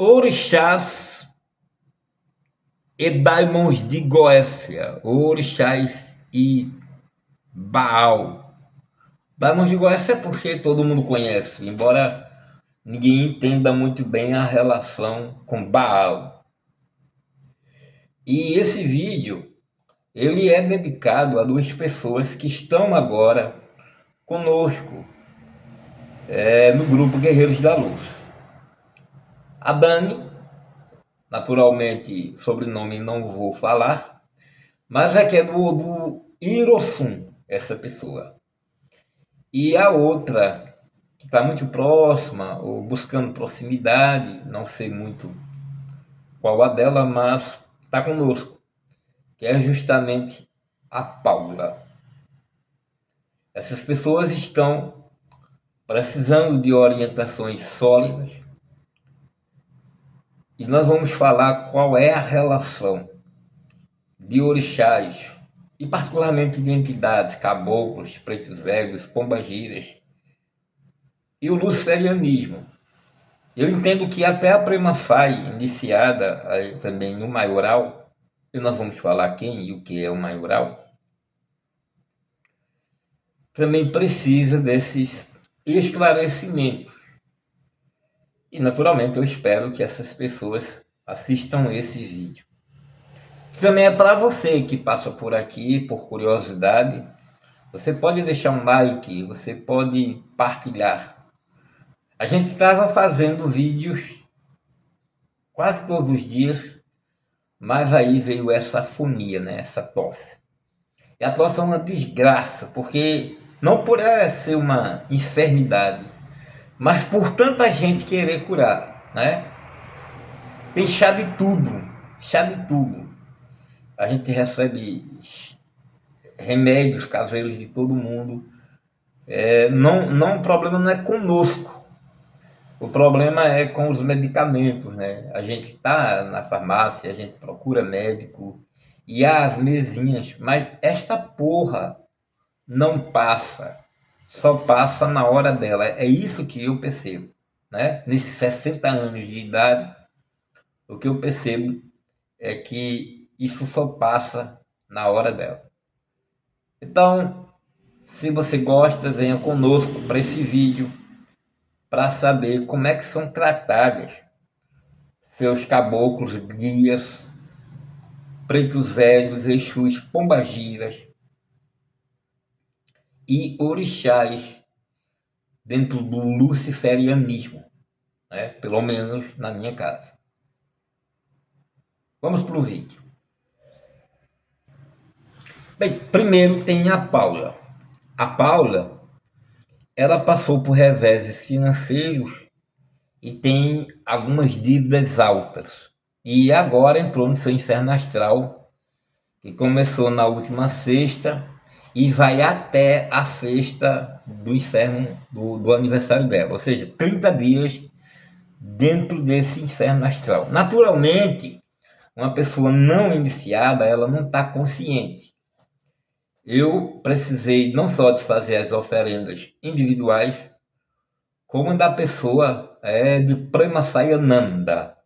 Orixás e daimons de Goécia, orixás e Baal. Daimons de Goécia é porque todo mundo conhece, embora ninguém entenda muito bem a relação com Baal. E esse vídeo, ele é dedicado a duas pessoas que estão agora conosco, no grupo Guerreiros da Luz. A Dani, naturalmente, sobrenome não vou falar, mas é que é do Hirossum, essa pessoa. E a outra, que está muito próxima, ou buscando proximidade, não sei muito qual a dela, mas está conosco, que é justamente a Paula. Essas pessoas estão precisando de orientações sólidas e nós vamos falar qual é a relação de orixás e particularmente de entidades, caboclos, pretos velhos, pombagiras e o luciferianismo. Eu entendo que até a Premaçai, iniciada também no maioral, e nós vamos falar quem e o que é o maioral, também precisa desses esclarecimentos. E naturalmente eu espero que essas pessoas assistam esse vídeo. Também é para você que passa por aqui por curiosidade. Você pode deixar um like, você pode partilhar. A gente estava fazendo vídeos quase todos os dias, mas aí veio essa afonia, né? Essa tosse. E a tosse é uma desgraça, porque não por ela ser uma enfermidade, mas por tanta gente querer curar, né? Tem chá de tudo, chá de tudo. A gente recebe remédios caseiros de todo mundo. O problema não é conosco, o problema é com os medicamentos, né? A gente está na farmácia, a gente procura médico e há as mesinhas, mas esta porra não passa, só passa na hora dela. É isso que eu percebo, né? Nesses 60 anos de idade, o que eu percebo é que isso só passa na hora dela. Então, se você gosta, venha conosco para esse vídeo para saber como é que são tratadas seus caboclos, guias, pretos velhos, exus, pombagiras e orixás dentro do luciferianismo, né? Pelo menos na minha casa. Vamos para o vídeo. Bem, primeiro tem a Paula. A Paula, ela passou por reveses financeiros e tem algumas dívidas altas. E agora entrou no seu inferno astral, que começou na última sexta e vai até a sexta do inferno do aniversário dela. Ou seja, 30 dias dentro desse inferno astral. Naturalmente, uma pessoa não iniciada, ela não está consciente. Eu precisei não só de fazer as oferendas individuais, como da pessoa de Premasayananda,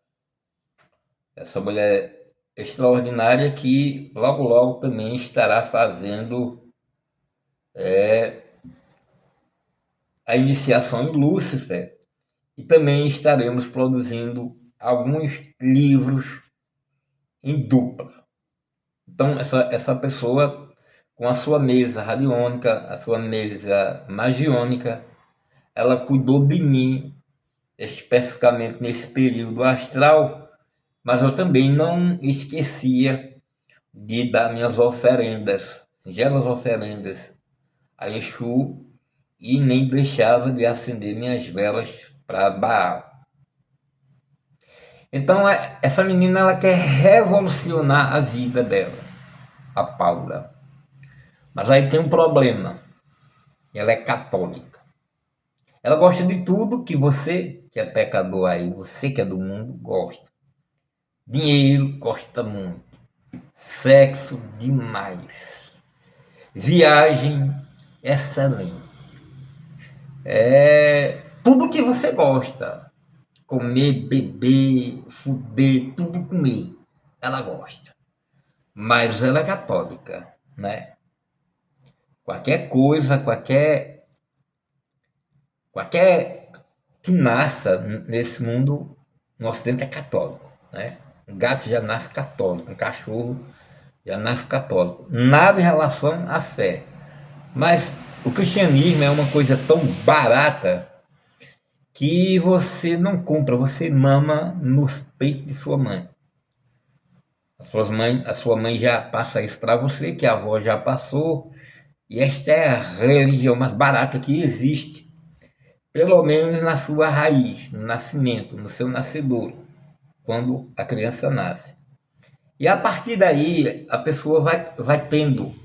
essa mulher extraordinária que logo logo também estará fazendo a iniciação em Lúcifer, e também estaremos produzindo alguns livros em dupla. Então essa pessoa, com a sua mesa radiônica, a sua mesa magiônica, ela cuidou de mim especificamente nesse período astral, mas eu também não esquecia de dar minhas oferendas, singelas oferendas a Exu, e nem deixava de acender minhas velas para Baal. Então essa menina, ela quer revolucionar a vida dela, a Paula. Mas aí tem um problema, ela é católica. Ela gosta de tudo que você, que é pecador aí, você que é do mundo, gosta. Dinheiro, gosta muito. Sexo, demais. Viagem, excelente. Tudo que você gosta. comer, beber, fuder, tudo comer. Ela gosta. Mas ela é católica, né? Qualquer coisa, qualquer que nasça nesse mundo, no Ocidente é católico, né? Um gato já nasce católico, um cachorro já nasce católico. Nada em relação à fé. Mas o cristianismo é uma coisa tão barata que você não compra, você mama nos peitos de sua mãe. A sua mãe já passa isso para você, que a avó já passou, e esta é a religião mais barata que existe, pelo menos na sua raiz, no nascimento, no seu nascedor, quando a criança nasce. E a partir daí, a pessoa vai tendo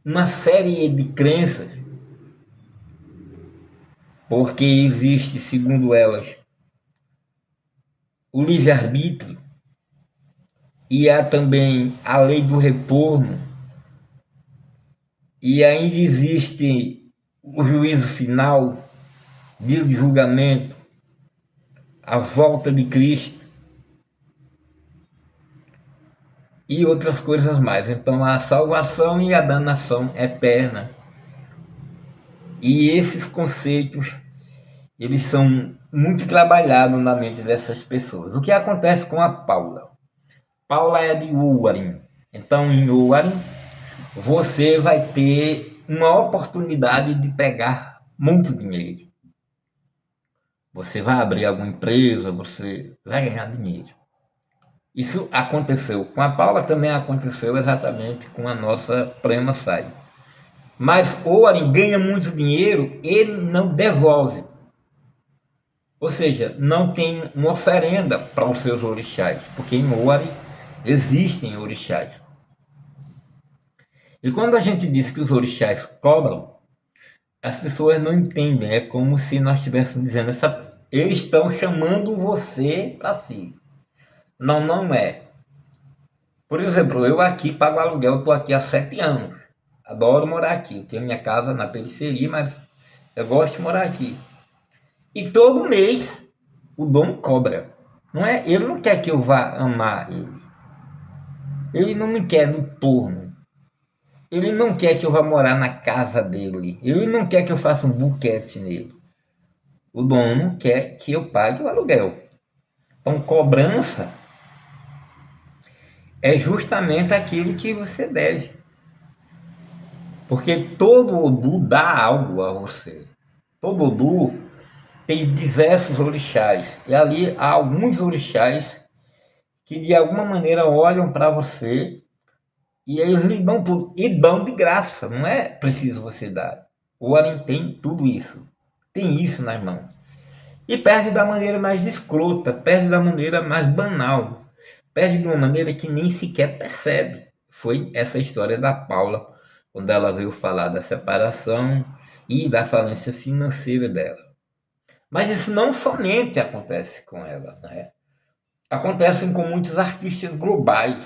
uma série de crenças, porque existe, segundo elas, o livre-arbítrio, e há também a lei do retorno, e ainda existe o juízo final, dia de julgamento, a volta de Cristo e outras coisas mais. Então, a salvação e a danação eterna. E esses conceitos, eles são muito trabalhados na mente dessas pessoas. O que acontece com a Paula? Paula é de Uarim. Então, em Uarim, você vai ter uma oportunidade de pegar muito dinheiro. Você vai abrir alguma empresa, você vai ganhar dinheiro. Isso aconteceu com a Paula, também aconteceu exatamente com a nossa Prema Sai. Mas Oaren ganha muito dinheiro, ele não devolve. Ou seja, não tem uma oferenda para os seus orixás, porque em Oaren existem orixás. E quando a gente diz que os orixás cobram, as pessoas não entendem. É como se nós estivéssemos dizendo, eles estão chamando você para si. Não, não é. Por exemplo, eu aqui pago aluguel, estou aqui há 7 anos. Adoro morar aqui. Eu tenho minha casa na periferia, mas eu gosto de morar aqui. E todo mês o dono cobra. Não é? Ele não quer que eu vá amar ele. Ele não me quer no torno. Ele não quer que eu vá morar na casa dele. Ele não quer que eu faça um buquete nele. O dono quer que eu pague o aluguel. Então, cobrança é justamente aquilo que você deve. Porque todo Odu dá algo a você. Todo Odu tem diversos orixás. E ali há alguns orixás que de alguma maneira olham para você e eles lhe dão tudo. E dão de graça, não é preciso você dar. O Arim tem tudo isso. Tem isso nas mãos. E perde da maneira mais escrota, perde da maneira mais banal. Perde de uma maneira que nem sequer percebe. Foi essa história da Paula, quando ela veio falar da separação e da falência financeira dela. Mas isso não somente acontece com ela, né? Acontece com muitos artistas globais.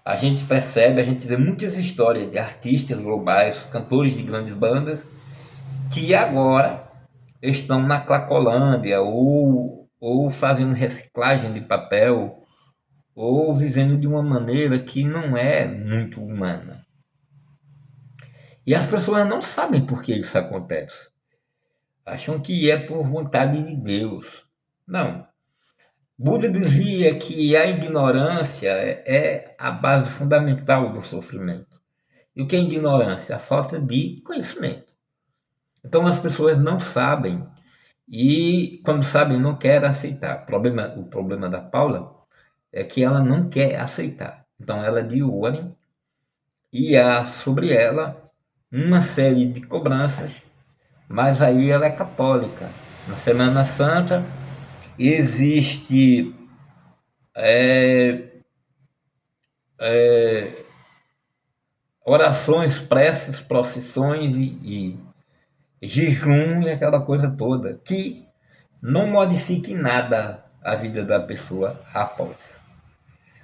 A gente percebe, a gente vê muitas histórias de artistas globais, cantores de grandes bandas, que agora estão na Cracolândia ou fazendo reciclagem de papel ou vivendo de uma maneira que não é muito humana. E as pessoas não sabem por que isso acontece. Acham que é por vontade de Deus. Não. Buda dizia que a ignorância é a base fundamental do sofrimento. E o que é ignorância? A falta de conhecimento. Então as pessoas não sabem e, quando sabem, não querem aceitar. O problema da Paula é que ela não quer aceitar. Então ela é de Oren e há sobre ela uma série de cobranças, mas aí ela é católica. Na Semana Santa existe orações, preces, procissões e jejum e aquela coisa toda, que não modifica em nada a vida da pessoa após.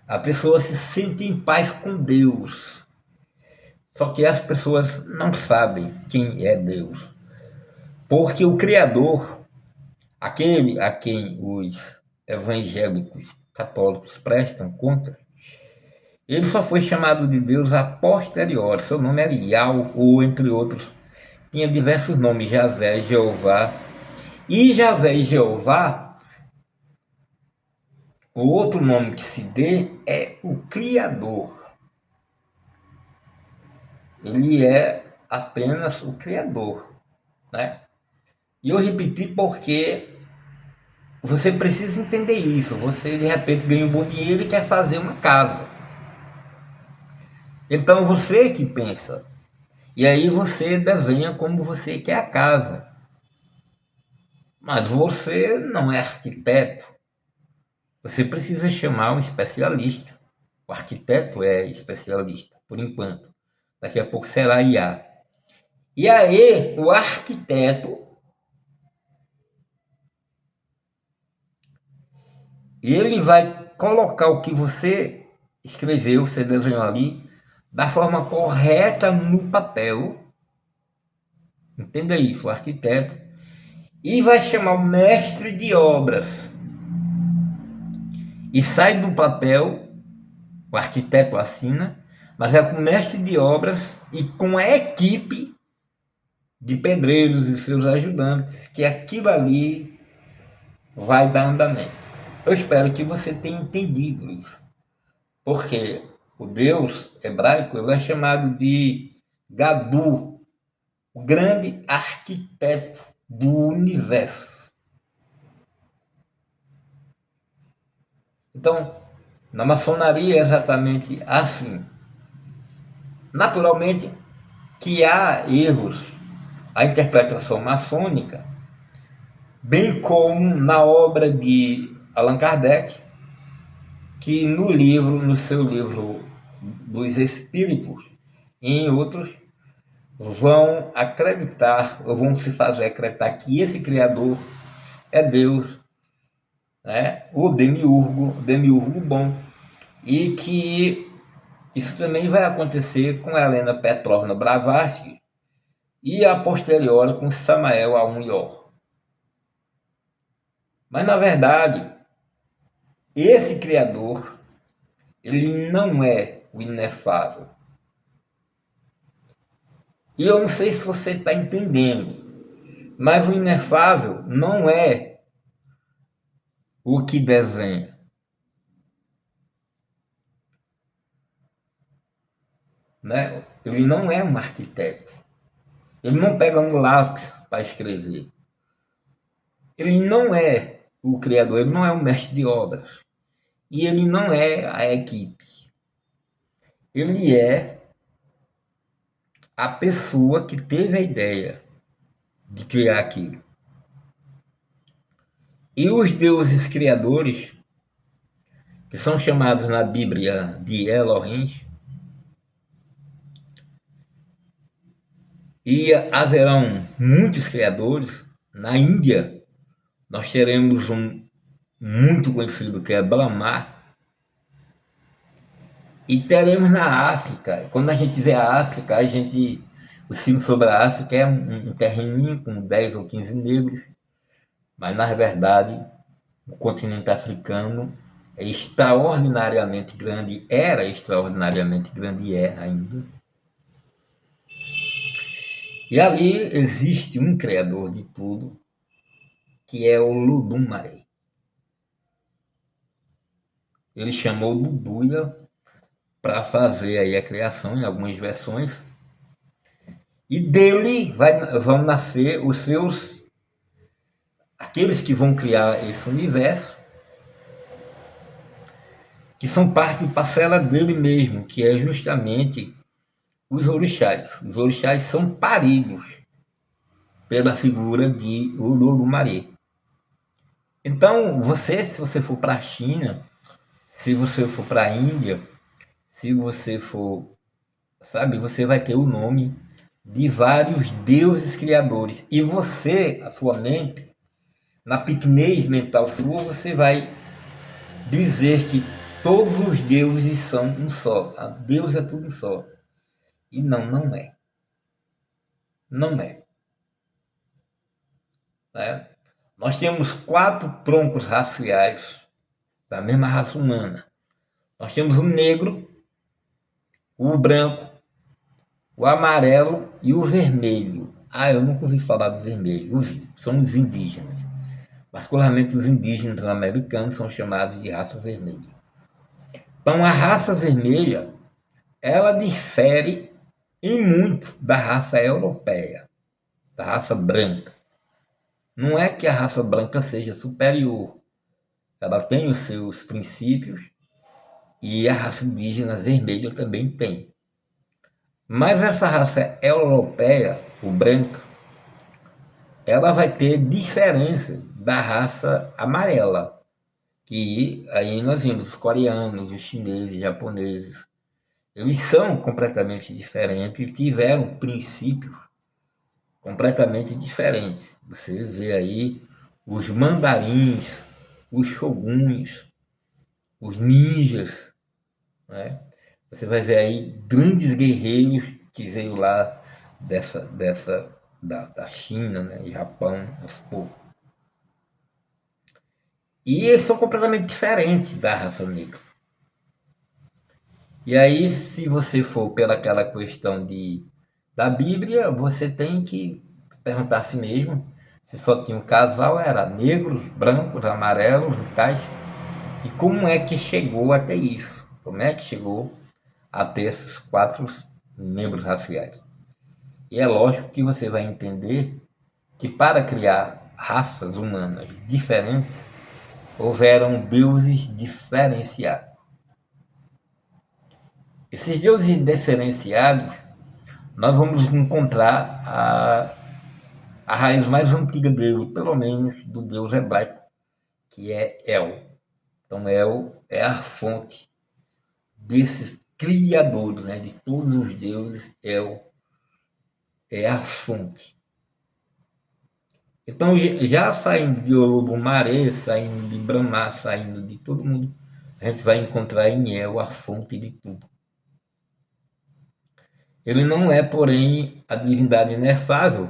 A pessoa se sente em paz com Deus. Só que as pessoas não sabem quem é Deus. Porque o Criador, aquele a quem os evangélicos católicos prestam conta, ele só foi chamado de Deus a posteriori. Seu nome era Yahweh, ou entre outros, tinha diversos nomes, Javé, Jeová. E Javé e Jeová, o outro nome que se dê é o Criador. Ele é apenas o Criador, né? E eu repeti porque você precisa entender isso. Você de repente ganha um bom dinheiro e quer fazer uma casa. Então você que pensa. E aí você desenha como você quer a casa. Mas você não é arquiteto. Você precisa chamar um especialista. O arquiteto é especialista, por enquanto. Daqui a pouco será IA. E aí, o arquiteto, ele vai colocar o que você escreveu, você desenhou ali, da forma correta no papel. Entenda isso, o arquiteto. E vai chamar o mestre de obras. E sai do papel, o arquiteto assina, mas é com o mestre de obras e com a equipe de pedreiros e seus ajudantes, que aquilo ali vai dar andamento. Eu espero que você tenha entendido isso, porque o Deus hebraico ele é chamado de Gadu, o grande arquiteto do universo. Então, na maçonaria é exatamente assim. Naturalmente que há erros, a interpretação maçônica, bem como na obra de Allan Kardec, que no seu livro dos Espíritos, e em outros, vão acreditar, ou vão se fazer acreditar que esse Criador é Deus, né? O demiurgo bom, e que isso também vai acontecer com Helena Petrovna Blavatsky e a posteriori com Samael Aun Weor. Mas na verdade, esse Criador, ele não é o inefável. E eu não sei se você está entendendo, mas o inefável não é o que desenha. Né? Ele não é um arquiteto. Ele não pega um lápis para escrever. Ele não é o criador, ele não é o mestre de obras. E ele não é a equipe. Ele é a pessoa que teve a ideia de criar aquilo. E os deuses criadores, que são chamados na Bíblia de Elohim, e haverão muitos criadores. Na Índia, nós teremos um muito conhecido que é Brahma. E teremos na África. Quando a gente vê a África, o filme sobre a África é um terreninho com 10 ou 15 negros. Mas, na verdade, o continente africano é extraordinariamente grande, era extraordinariamente grande e é ainda. E ali existe um criador de tudo, que é o Ludumare. Ele chamou Duduia para fazer aí a criação em algumas versões. E dele vão nascer aqueles que vão criar esse universo, que são parte e parcela dele mesmo, que é justamente os orixás. Os orixás são paridos pela figura de Olodumare. Então, se você for para a China, se você for para a Índia, se você for, sabe, você vai ter o nome de vários deuses criadores. E você, a sua mente, na pequenez mental sua, você vai dizer que todos os deuses são um só. Deus é tudo um só. E não é. Não é. Né? Nós temos 4 troncos raciais da mesma raça humana. Nós temos o negro, o branco, o amarelo e o vermelho. Ah, eu nunca ouvi falar do vermelho. Ouvi. São os indígenas. Particularmente os indígenas americanos são chamados de raça vermelha. Então a raça vermelha, ela difere em muito da raça europeia, da raça branca. Não é que a raça branca seja superior. Ela tem os seus princípios e a raça indígena vermelha também tem. Mas essa raça europeia, o branca, ela vai ter diferença da raça amarela, que aí nós vimos os coreanos, os chineses, os japoneses. Eles são completamente diferentes e tiveram princípios completamente diferentes. Você vê aí os mandarins, os shoguns, os ninjas, né? Você vai ver aí grandes guerreiros que veio lá da China, né? Japão, esse povo. E eles são completamente diferentes da raça negra. E aí, se você for pelaquela questão da Bíblia, você tem que perguntar a si mesmo se só tinha um casal, era negros, brancos, amarelos e tais. E como é que chegou até isso? Como é que chegou a ter esses 4 membros raciais? E é lógico que você vai entender que para criar raças humanas diferentes, houveram deuses diferenciados. Esses deuses diferenciados, nós vamos encontrar a raiz mais antiga dele, pelo menos do deus hebraico, que é El. Então, El é a fonte desses criadores, né? De todos os deuses, El é a fonte. Então, já saindo de Olodumare, saindo de Brahma, saindo de todo mundo, a gente vai encontrar em El a fonte de tudo. Ele não é, porém, a divindade inefável,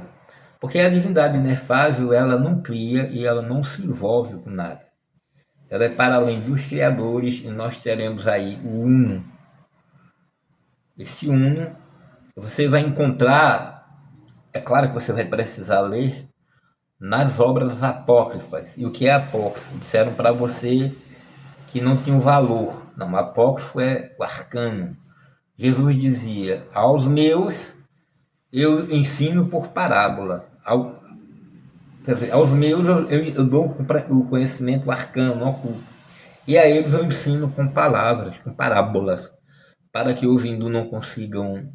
porque a divindade inefável, ela não cria e ela não se envolve com nada. Ela é para além dos criadores e nós teremos aí o Uno. Esse Uno, você vai encontrar, é claro que você vai precisar ler, nas obras apócrifas. E o que é apócrifo? Disseram para você que não tinha um valor. Não, apócrifo é o arcano. Jesus dizia, aos meus eu ensino por parábola. Quer dizer, aos meus eu dou o conhecimento arcano, oculto. E a eles eu ensino com palavras, com parábolas, para que ouvindo não consigam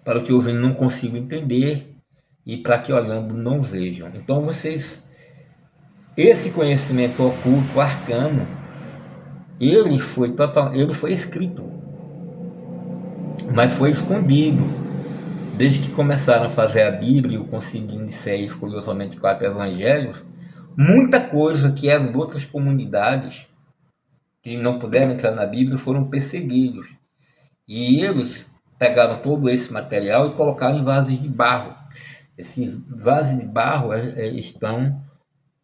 para que ouvindo não consigam entender e para que olhando não vejam. Então esse conhecimento oculto, arcano, ele foi escrito, mas foi escondido. Desde que começaram a fazer a Bíblia e o Concílio de Nicéia escolheu somente 4 evangelhos, muita coisa que eram de outras comunidades que não puderam entrar na Bíblia foram perseguidos. E eles pegaram todo esse material e colocaram em vasos de barro. Esses vasos de barro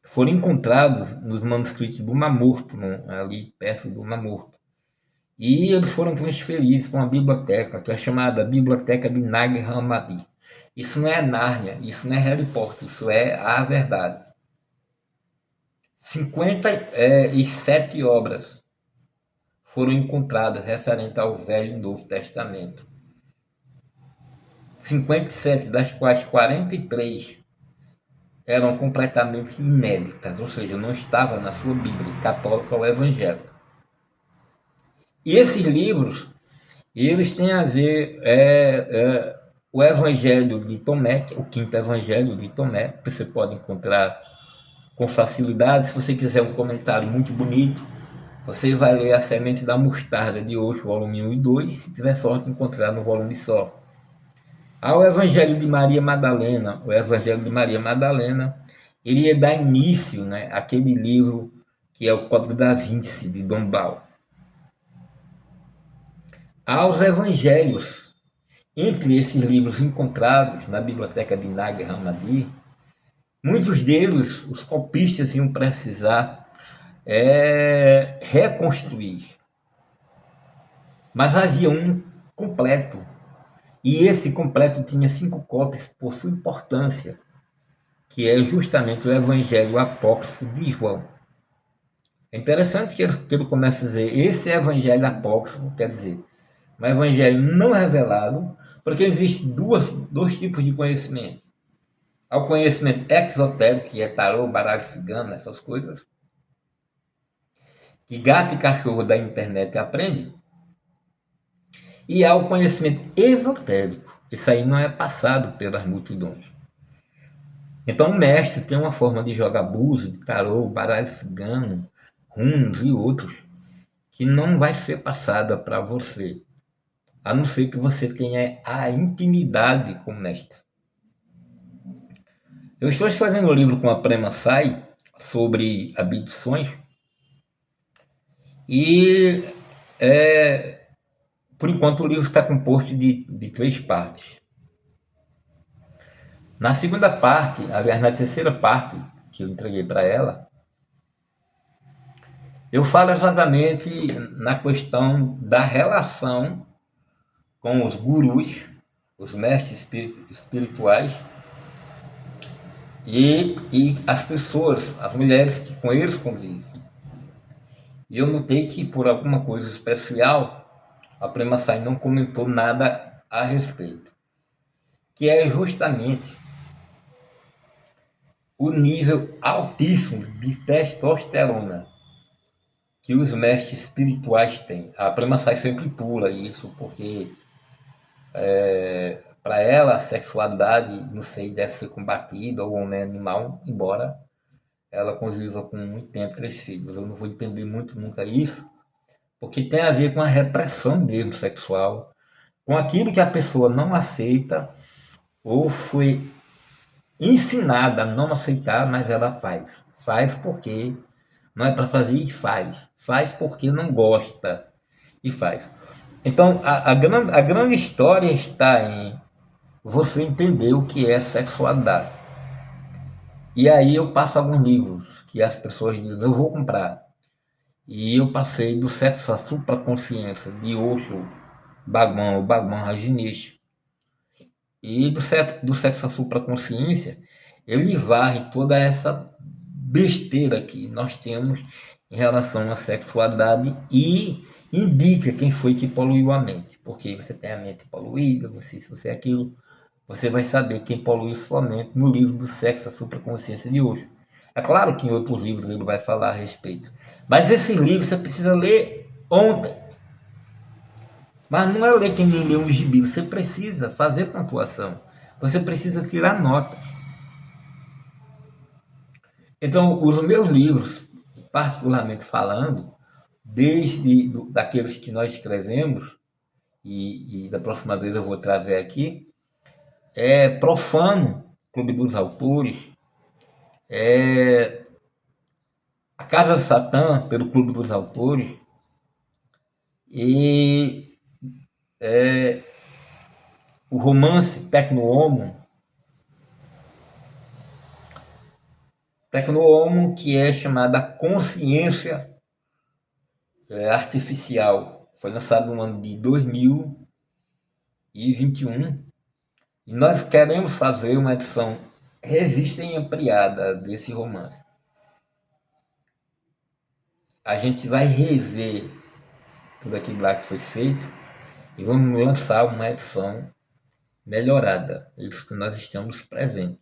foram encontrados nos manuscritos do Mar Morto, ali perto do Mar Morto. E eles foram transferidos para uma biblioteca, que é chamada Biblioteca de Nag Hammadi. Isso não é Nárnia, isso não é Harry Potter, isso é a verdade. 57 obras foram encontradas referentes ao Velho e Novo Testamento. 57, das quais 43 eram completamente inéditas, ou seja, não estava na sua Bíblia católica ou evangélica. E esses livros, eles têm a ver o Evangelho de Tomé, que é o 5º Evangelho de Tomé, que você pode encontrar com facilidade. Se você quiser um comentário muito bonito, você vai ler A Semente da Mostarda de Osho, volume 1 e 2, se tiver sorte encontrar no volume só. Há o Evangelho de Maria Madalena. O Evangelho de Maria Madalena iria dar início, né, àquele livro que é o Código da Vinci, de Dombal. Há os Evangelhos. entre esses livros encontrados na biblioteca de Nag Hammadi, muitos deles os copistas iam precisar reconstruir. Mas havia um completo, e esse completo tinha 5 cópias por sua importância, que é justamente o Evangelho Apócrifo de João. É interessante que ele começa a dizer, esse Evangelho Apócrifo, quer dizer, um Evangelho não revelado, porque existem dois tipos de conhecimento. Há o conhecimento exotérico, que é tarô, baralho cigano, essas coisas, que gato e cachorro da internet aprende. E há o conhecimento esotérico. Isso aí não é passado pelas multidões. Então o mestre tem uma forma de jogar búzio, de tarô, baralho cigano, runos e outros, que não vai ser passada para você, a não ser que você tenha a intimidade com o mestre. Eu estou escrevendo um livro com a Prema Sai sobre abduções e por enquanto o livro está composto de 3 partes. Na segunda parte, aliás, na terceira parte que eu entreguei para ela, eu falo exatamente na questão da relação com os gurus, os mestres espirituais e as pessoas, as mulheres que com eles convivem. E eu notei que por alguma coisa especial, a Prema Sai não comentou nada a respeito, que é justamente o nível altíssimo de testosterona que os mestres espirituais têm. A Prema Sai sempre pula isso, porque para ela a sexualidade, não sei, deve ser combatida, ou o homem é animal, embora ela conviva com muito tempo 3 filhos. Eu não vou entender muito nunca isso, porque tem a ver com a repressão mesmo sexual, com aquilo que a pessoa não aceita ou foi ensinada a não aceitar, mas ela faz. Faz porque não é para fazer e faz. Faz porque não gosta e faz. Então, a grande história está em você entender o que é sexualidade. E aí eu passo alguns livros que as pessoas dizem, eu vou comprar. E eu passei do sexo à supraconsciência, de Osho, Bhagwan, o Bhagwan Rajneesh. E do sexo à supraconsciência, ele varre toda essa besteira que nós temos em relação à sexualidade e indica quem foi que poluiu a mente. Porque você tem a mente poluída, se você é aquilo, você vai saber quem poluiu sua mente no livro do Sexo à Supraconsciência de hoje. É claro que em outros livros ele vai falar a respeito. Mas esses livros você precisa ler ontem. Mas não é ler quem nem lê um gibi, você precisa fazer pontuação. Você precisa tirar nota. Então, os meus livros, particularmente falando, desde daqueles que nós escrevemos, e da próxima vez eu vou trazer aqui, é Profano, Clube dos Autores, A Casa de Satã, pelo Clube dos Autores, e o romance Tecno-Homo, que é chamada Consciência Artificial. Foi lançado no ano de 2021. E nós queremos fazer uma edição revista e ampliada desse romance. A gente vai rever tudo aquilo lá que foi feito e vamos lançar uma edição melhorada. É isso que nós estamos prevendo.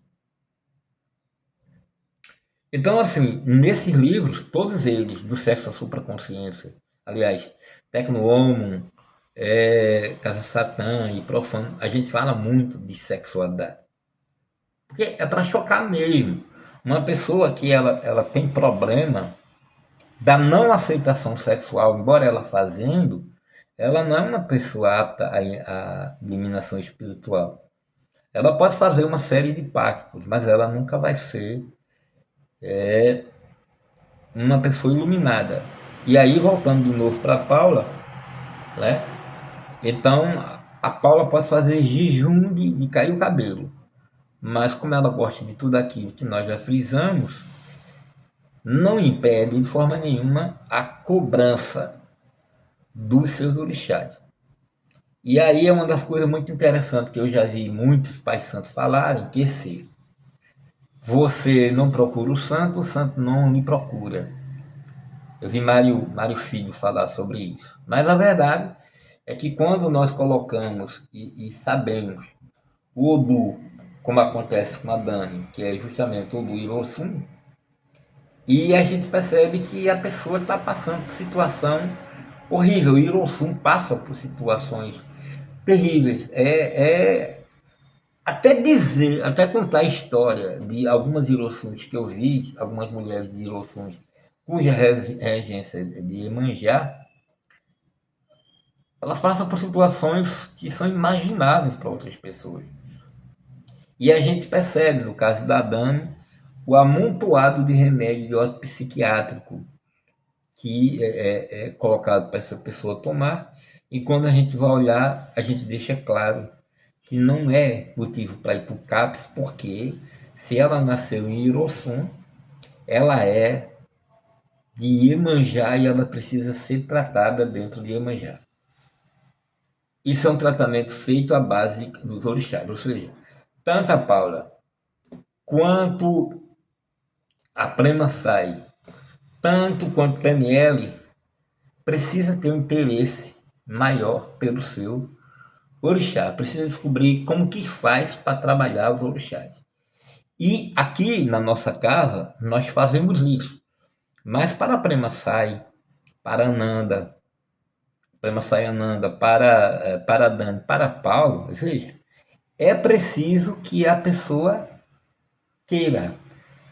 Então, assim, nesses livros, todos eles, do sexo à supraconsciência, aliás, Tecno-Homo, Casa Satã e Profano, a gente fala muito de sexualidade. Porque é para chocar mesmo. Uma pessoa que ela tem problema da não aceitação sexual, embora ela fazendo, ela não é uma pessoa apta à iluminação espiritual. Ela pode fazer uma série de pactos, mas ela nunca vai ser uma pessoa iluminada. E aí, voltando de novo para Paula, né? Então, A Paula pode fazer jejum de cair o cabelo, mas como ela gosta de tudo aquilo que nós já frisamos, não impede de forma nenhuma a cobrança dos seus orixás. E aí é uma das coisas muito interessantes que eu já vi muitos pais santos falarem, que se você não procura o santo não lhe procura. Eu vi Mário Filho falar sobre isso. Mas a verdade é que quando nós colocamos e sabemos o Odu, como acontece com a Dani, que é justamente o Odu Irossum, e a gente percebe que a pessoa está passando por situação horrível. O Irossum passa por situações terríveis. Até dizer, até contar a história de algumas Irossuns que eu vi, algumas mulheres de Irossuns cuja regência é de Iemanjá, elas passam por situações que são imagináveis para outras pessoas. E a gente percebe, no caso da Dani, o amontoado de remédio de ordem psiquiátrico que é colocado para essa pessoa tomar, e quando a gente vai olhar, a gente deixa claro que não é motivo para ir para o CAPS, porque se ela nasceu em Irossum, ela é de Iemanjá e ela precisa ser tratada dentro de Iemanjá. Isso é um tratamento feito à base dos orixás, ou seja, tanto a Paula quanto a Prema Sai, tanto quanto Daniele, precisa ter um interesse maior pelo seu orixá, precisa descobrir como que faz para trabalhar os orixás. E aqui na nossa casa nós fazemos isso, mas para a Prema Sai, para Ananda, Prema Sai Ananda, para Dani, para Paulo, veja, é preciso que a pessoa queira,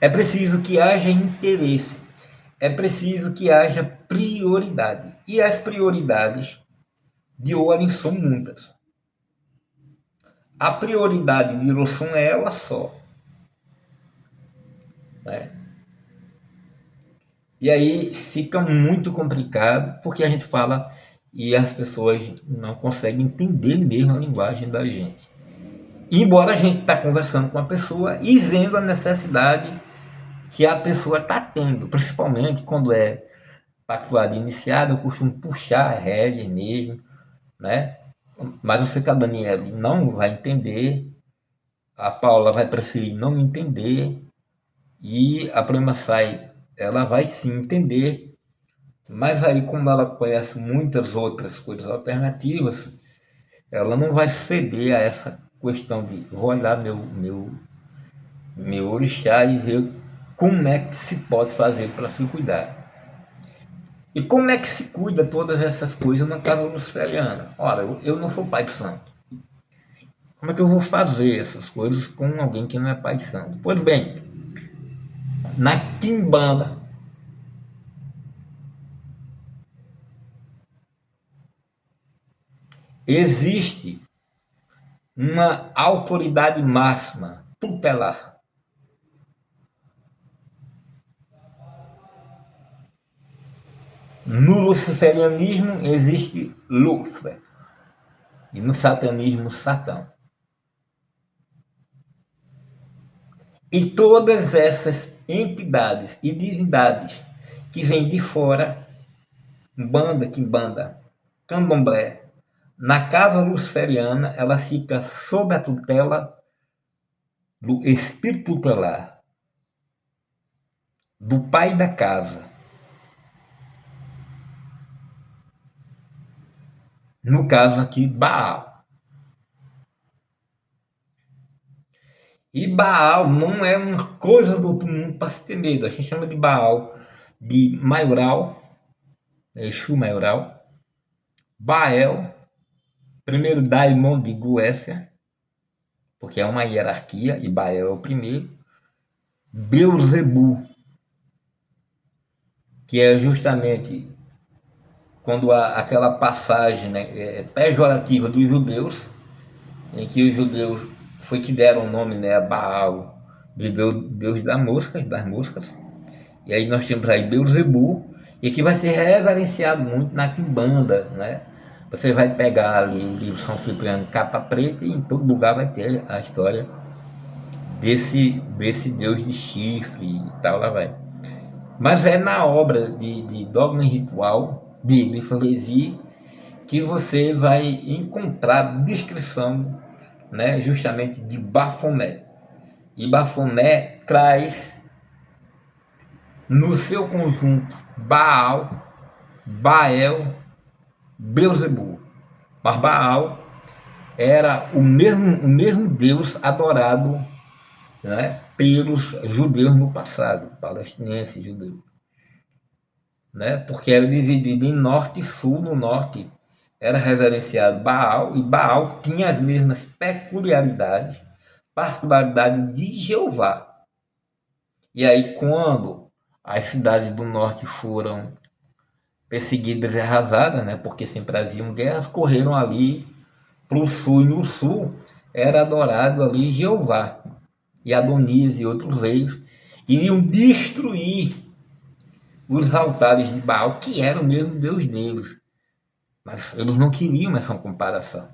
é preciso que haja interesse, é preciso que haja prioridade. E as prioridades de Orin são muitas. A prioridade de Irossum é ela só. Né? E aí fica muito complicado, porque a gente fala e as pessoas não conseguem entender mesmo a linguagem da gente. Embora a gente está conversando com a pessoa e vendo a necessidade que a pessoa está tendo, principalmente quando é pactuado iniciado, eu costumo puxar a rédea mesmo, né? Mas eu sei que a Daniela não vai entender, a Paula vai preferir não entender, e a Prima Sai, ela vai sim entender, mas aí como ela conhece muitas outras coisas alternativas, ela não vai ceder a essa questão de vou olhar meu orixá e ver como é que se pode fazer para se cuidar. E como é que se cuida todas essas coisas na casa luciferiana? Ora, eu não sou pai de santo. Como é que eu vou fazer essas coisas com alguém que não é pai de santo? Pois bem, na Quimbanda, existe uma autoridade máxima, tutelar. No luciferianismo existe Lúcifer e no satanismo Satã. E todas essas entidades e divindades que vêm de fora, Umbanda, Quimbanda, Candomblé, na casa luciferiana, ela fica sob a tutela do espírito tutelar, do pai da casa. No caso aqui, Baal. E Baal não é uma coisa do outro mundo para se ter medo. A gente chama de Baal de Maioral, Exu Maioral, Baal, primeiro Daimon de Goécia, porque é uma hierarquia, e Baal é o primeiro, Beuzebu, que é justamente quando há aquela passagem, né, pejorativa dos judeus, em que os judeus foi que deram o nome, né, a Baal, de Deus das moscas. E aí nós temos aí Beuzebu, e que vai ser reverenciado muito na Quimbanda, né? Você vai pegar ali o livro São Cipriano capa preta e em todo lugar vai ter a história desse deus de chifre e tal, lá vai. Mas é na obra de Dogma e Ritual, de Eliphas Levi, que você vai encontrar descrição, né, justamente de Baphomet. E Baphomet traz no seu conjunto Baal, Baal, Beuzebu. Mas Baal era o mesmo Deus adorado, né, pelos judeus no passado, palestinenses judeus. Né, porque era dividido em norte e sul. No norte era reverenciado Baal, e Baal tinha as mesmas peculiaridades, particularidades de Jeová. E aí, quando as cidades do norte foram perseguidas e arrasadas, né, porque sempre haviam guerras, correram ali para o sul, e no sul era adorado ali Jeová, e Adonias e outros reis iriam destruir os altares de Baal, que era o mesmo Deus deles. Mas eles não queriam essa comparação.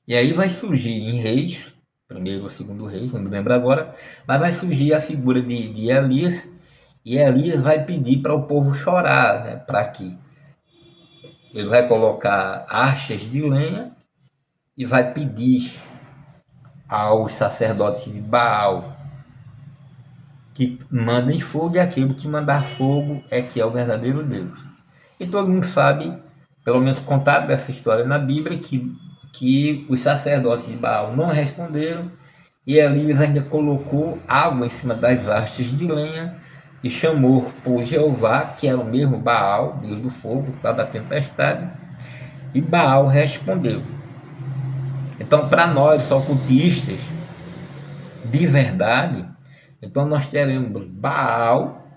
E aí vai surgir em Reis, primeiro ou segundo Reis, não me lembro agora, mas vai surgir a figura de Elias, e Elias vai pedir para o povo chorar, né, para que ele vai colocar achas de lenha e vai pedir aos sacerdotes de Baal que mandem fogo, e aquele que mandar fogo é que é o verdadeiro Deus. E todo mundo sabe, pelo menos contado dessa história na Bíblia, que os sacerdotes de Baal não responderam, e Elias ainda colocou água em cima das hastes de lenha e chamou por Jeová, que era o mesmo Baal, Deus do fogo, da tempestade, e Baal respondeu. Então, para nós, ocultistas, de verdade, então nós teremos Baal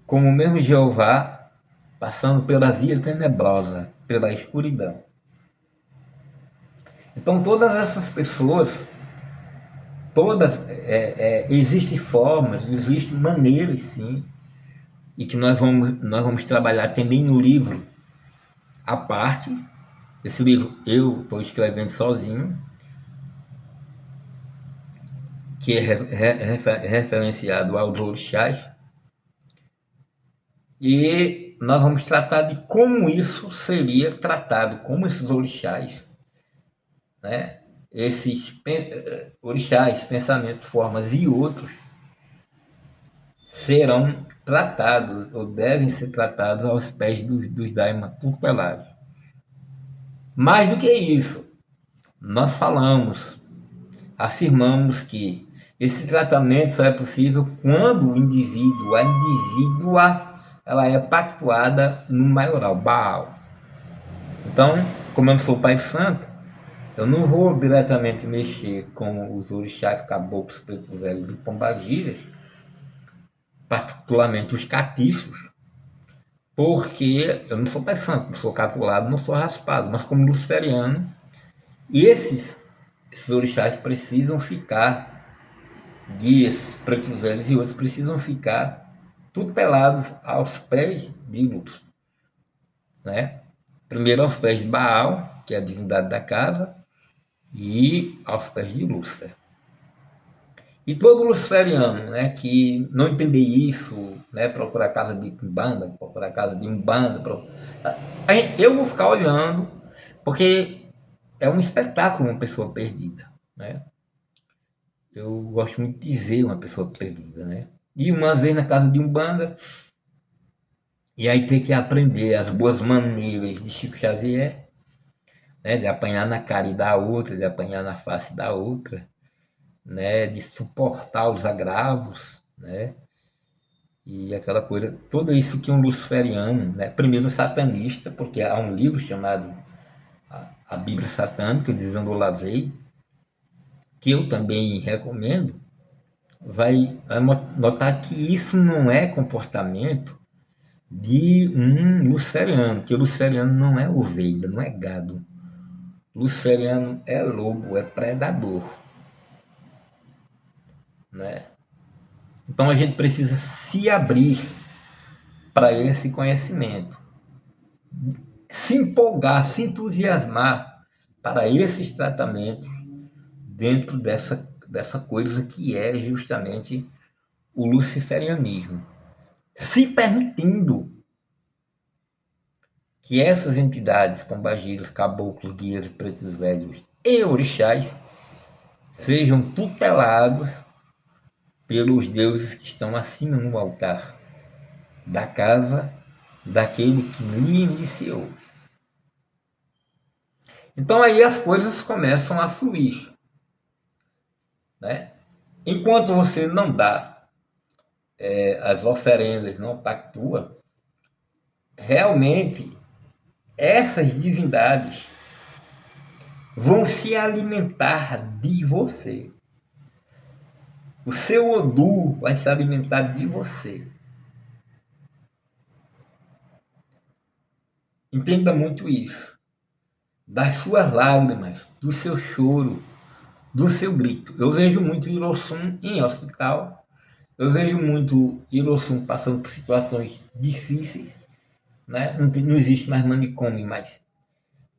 como o mesmo Jeová, passando pela via tenebrosa, pela escuridão. Então todas essas pessoas, existem formas, existem maneiras sim, e que nós vamos trabalhar também no livro à parte. Esse livro eu estou escrevendo sozinho, que é referenciado aos orixás, e nós vamos tratar de como isso seria tratado, como esses orixás, né, esses orixás, pensamentos, formas e outros serão tratados ou devem ser tratados aos pés dos Daima tutelares. Mais do que isso, nós afirmamos que esse tratamento só é possível quando o indivíduo, a indivídua, ela é pactuada no maioral, Baal. Então, como eu não sou pai santo, eu não vou diretamente mexer com os orixás, caboclos, pretos velhos e pombagiras, particularmente os catiços, porque eu não sou pai santo, não sou catulado, não sou raspado, mas como luciferiano, e esses orixás precisam ficar, guias, pretos velhos e outros precisam ficar tutelados aos pés de Lúcifer, né? Primeiro aos pés de Baal, que é a divindade da casa, e aos pés de Lúcifer. E todo luciferiano, né, que não entender isso, né, procurar casa de Umbanda, procurar casa de Umbanda, eu vou ficar olhando, porque é um espetáculo uma pessoa perdida, né? Eu gosto muito de ver uma pessoa perdida, né? E uma vez na casa de Umbanda, e aí ter que aprender as boas maneiras de Chico Xavier, né, de apanhar na cara e da outra, de apanhar na face da outra, né, de suportar os agravos, né, e aquela coisa, tudo isso que um luciferiano, né, primeiro um satanista, porque há um livro chamado a Bíblia Satânica, de Zandolavei, que eu também recomendo, vai notar que isso não é comportamento de um luciferiano, que o luciferiano não é ovelha, não é gado. Luciferiano é lobo, é predador, né? Então a gente precisa se abrir para esse conhecimento. se empolgar, se entusiasmar para esses tratamentos dentro dessa coisa que é justamente o luciferianismo, se permitindo que essas entidades, pombagiros, caboclos, guias, pretos velhos e orixás sejam tutelados pelos deuses que estão acima no altar da casa daquele que lhe iniciou. Então aí as coisas começam a fluir, né? Enquanto você não dá as oferendas, não pactua, realmente essas divindades vão se alimentar de você. O seu Odu vai se alimentar de você. Entenda muito isso. Das suas lágrimas, do seu choro, do seu grito. Eu vejo muito Hiroshima em hospital. Eu vejo muito Hiroshima passando por situações difíceis. Né? Não existe mais manicômio, mas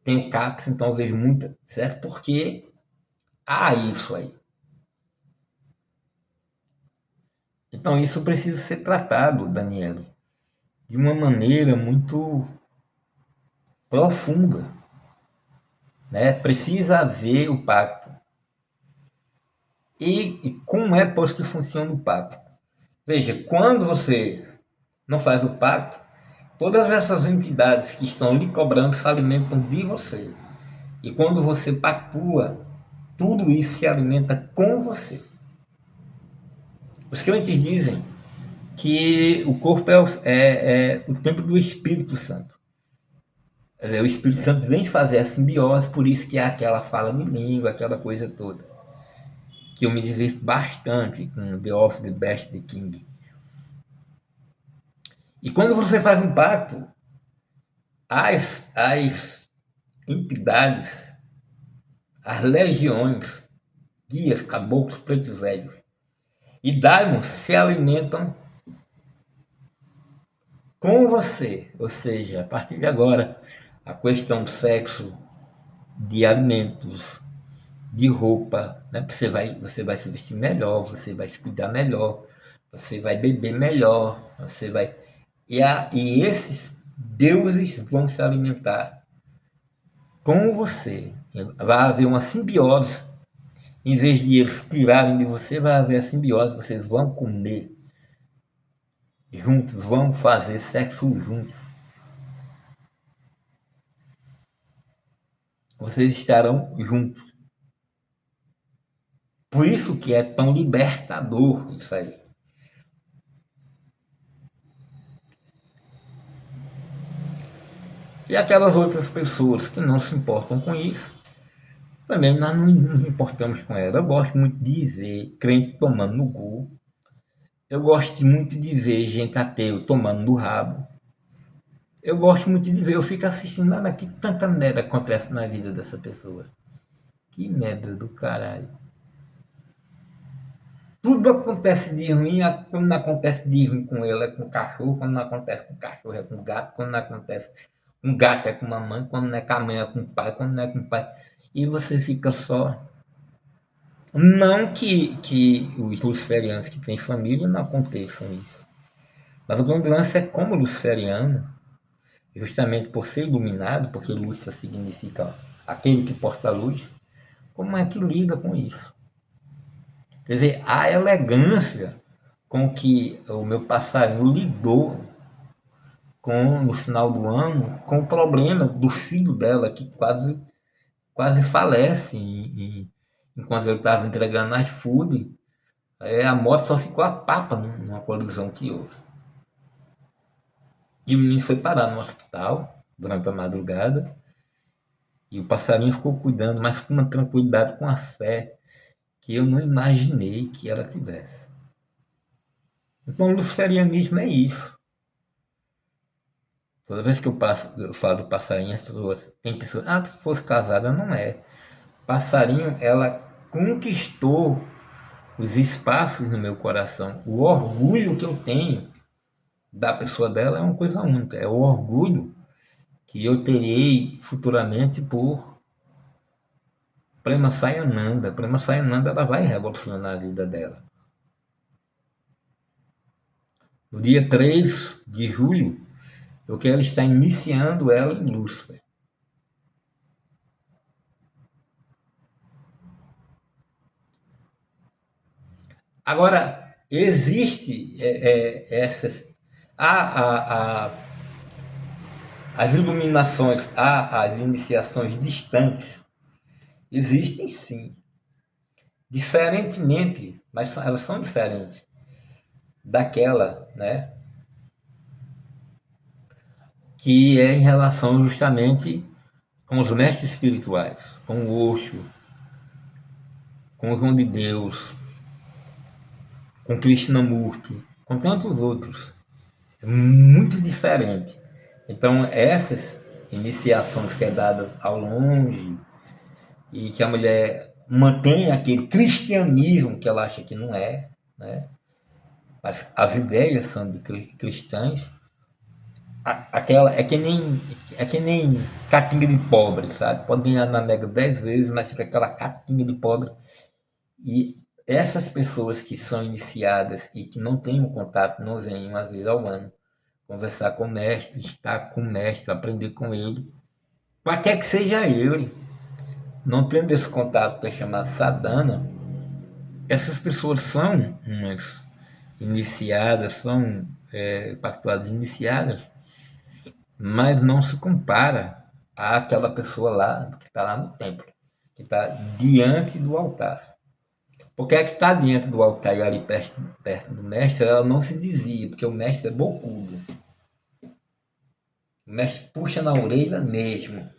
tem o CAPS, então eu vejo muita, certo? Porque há isso aí. Então isso precisa ser tratado, Daniela, de uma maneira muito profunda. Né? Precisa haver o pacto. E como é posto que funciona o pacto? Veja, quando você não faz o pacto, todas essas entidades que estão lhe cobrando se alimentam de você. E quando você pactua, tudo isso se alimenta com você. Os crentes dizem que o corpo é o templo do Espírito Santo. O Espírito Santo vem fazer a simbiose, por isso que há aquela fala em língua, aquela coisa toda. Que eu me divirto bastante com The Of, The Best, The King. E quando você faz um pacto, as entidades, as legiões, guias, caboclos, pretos velhos e daimons se alimentam com você. Ou seja, a partir de agora, a questão do sexo, de alimentos, de roupa, né? Você vai se vestir melhor, você vai se cuidar melhor, você vai beber melhor, você vai... E esses deuses vão se alimentar com você. Vai haver uma simbiose. Em vez de eles tirarem de você, vai haver a simbiose. Vocês vão comer juntos, vão fazer sexo juntos. Vocês estarão juntos. Por isso que é tão libertador isso aí. E aquelas outras pessoas que não se importam com isso, também nós não nos importamos com ela. Eu gosto muito de ver crente tomando no cu. Eu gosto muito de ver gente ateu tomando no rabo. Eu gosto muito de ver, eu fico assistindo nada que tanta merda acontece na vida dessa pessoa. Que merda do caralho. Tudo acontece de ruim, quando não acontece de ruim com ele é com o cachorro, quando não acontece com o cachorro é com o gato, quando não acontece com o gato é com a mãe, quando não é com a mãe é com o pai, quando não é com o pai. E você fica só. Não que os luciferianos que têm família não aconteçam isso. Mas o grande lance é como luciferiano, justamente por ser iluminado, porque Lúcifer significa aquele que porta a luz, como é que lida com isso? Quer dizer, a elegância com que o meu passarinho lidou no final do ano com o problema do filho dela, que quase falece enquanto eu estava entregando iFood. A moto só ficou a papa numa colisão que houve. E o menino foi parar no hospital durante a madrugada. E o passarinho ficou cuidando, mas com uma tranquilidade, com a fé que eu não imaginei que ela tivesse. Então o luciferianismo é isso. Toda vez que eu falo do passarinho, as pessoas, tem pessoas, se fosse casada, não é. Passarinho, ela conquistou os espaços no meu coração. O orgulho que eu tenho da pessoa dela é uma coisa única. É o orgulho que eu terei futuramente por Prema Sayananda. Prema Sayananda, ela vai revolucionar a vida dela. No dia 3 de julho, eu quero estar iniciando ela em Lúcifer. Agora, existe essas... as iluminações, as iniciações distantes, existem sim. Diferentemente, mas elas são diferentes daquela, né, que é em relação justamente com os mestres espirituais, com o Osho, com o João de Deus, com Krishnamurti, com tantos outros. É muito diferente. Então, essas iniciações que é dadas ao longe e que a mulher mantém aquele cristianismo que ela acha que não é, né? Mas as ideias são de cristãs. Aquela é que nem catinga de pobre, sabe? Pode ganhar na Mega 10 vezes, mas fica aquela catinga de pobre. E essas pessoas que são iniciadas e que não têm um contato, não vêm uma vez ao ano conversar com o mestre, estar com o mestre, aprender com ele, qualquer que seja ele, não tendo esse contato que é chamado sadhana, essas pessoas são umas iniciadas, são particulares iniciadas, mas não se compara àquela pessoa lá que está lá no templo, que está diante do altar. Porque a que está diante do altar e ali perto do mestre, ela não se dizia, porque o mestre é bocudo. O mestre puxa na orelha mesmo.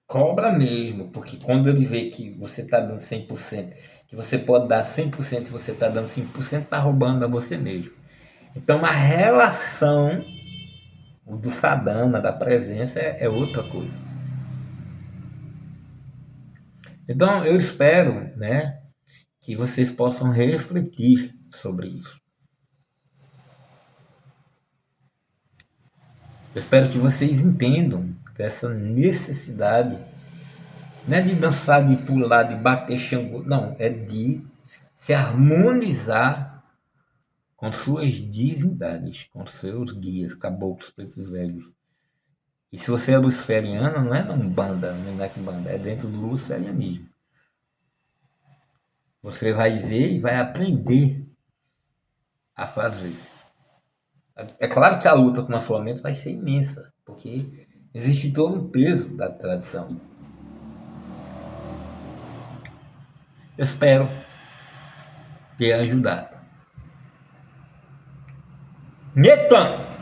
Cobra mesmo, porque quando ele vê que você está dando 100%, que você pode dar 100% e você está dando 5%, está roubando a você mesmo. Então a relação do sadhana, da presença, é outra coisa. Então eu espero, né, que vocês possam refletir sobre isso. Eu espero que vocês entendam dessa necessidade, não é de dançar, de pular, de bater Xangô, não, é de se harmonizar com suas divindades, com seus guias, caboclos, pretos velhos. E se você é luciferiano, não é na Umbanda, nem na Quimbanda, é dentro do luciferianismo. Você vai ver e vai aprender a fazer. É claro que a luta com a sua mente vai ser imensa, porque existe todo o peso da tradição. Eu espero ter ajudado. Netan!